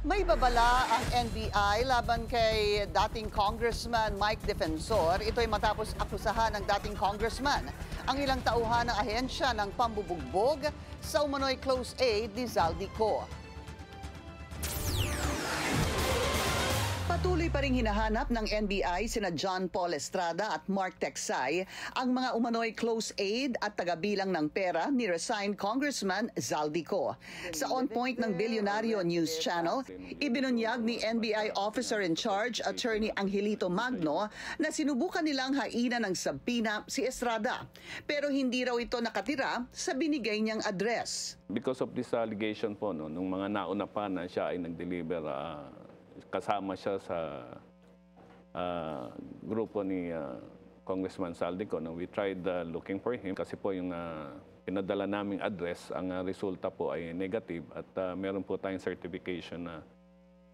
May babala ang NBI laban kay dating Congressman Mike Defensor. Ito ay matapos akusahan ng dating congressman ang ilang tauhan ng ahensya ng pambubugbog sa umano'y close aide ni Zaldico. Patuloy pa ring hinahanap ng NBI sina John Paul Estrada at Mark Tecsay ang mga umano'y close aide at tagabilang ng pera ni resigned Congressman Zaldico. Sa On Point ng Bilyonaryo News Channel, ibinunyag ni NBI Officer in Charge Attorney Angelito Magno na sinubukan nilang hainan ng sabina si Estrada. Pero hindi raw ito nakatira sa binigay niyang address. Because of this allegation po, nung mga nauna pa na siya ay nag-deliver, kasama siya sa grupo ni Congressman Zaldico. We tried looking for him kasi po yung pinadala naming address, ang resulta po ay negative at meron po tayong certification na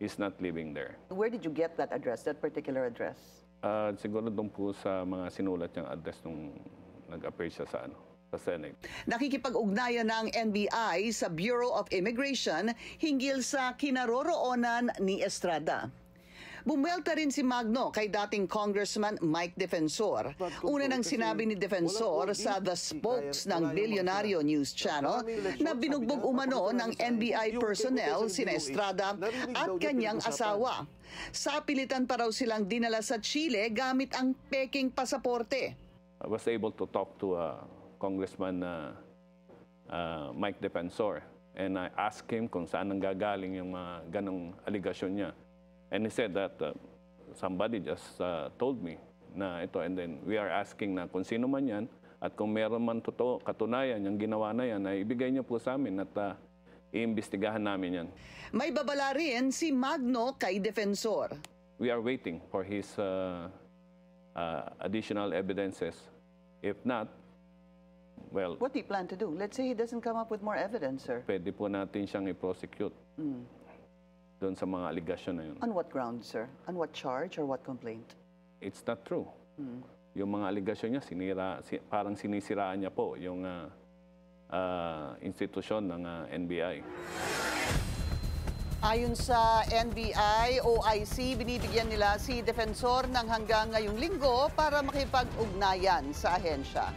he's not living there. Where did you get that address, that particular address? Siguro doon po sa mga sinulat niyang address nung nag-appear siya sa Senate. Nakikipag-ugnayan ng NBI sa Bureau of Immigration hinggil sa kinaroroonan ni Estrada. Bumuelta rin si Magno kay dating Congressman Mike Defensor. Una nang sinabi ni Defensor sa The Spokes ng Bilyonaryo News Channel na binugbog umano ng NBI personnel sina Estrada at kanyang asawa. Sa pilitan pa raw silang dinala sa Chile gamit ang peking pasaporte. I was able to talk to Congressman Mike Defensor, and I asked him kung saan nanggagaling yung mga ganong aligasyon niya. And he said that somebody just told me na ito, and then we are asking na kung sino man yan at kung meron man totoo, katunayan yung ginawa na yan, ay ibigay niyo po sa amin at iimbestigahan namin yan. May babala rin si Magno kay Defensor. We are waiting for his additional evidences. If not, well, what do you plan to do? Let's say he doesn't come up with more evidence, sir. Pwede po natin siyang i-prosecute doon sa mga aligasyon na yun. On what grounds, sir? On what charge or what complaint? It's not true. Yung mga aligasyon niya, parang sinisiraan niya po yung institusyon ng NBI. Ayon sa NBI, OIC, binibigyan nila si Defensor ng hanggang ngayong linggo para makipag-ugnayan sa ahensya.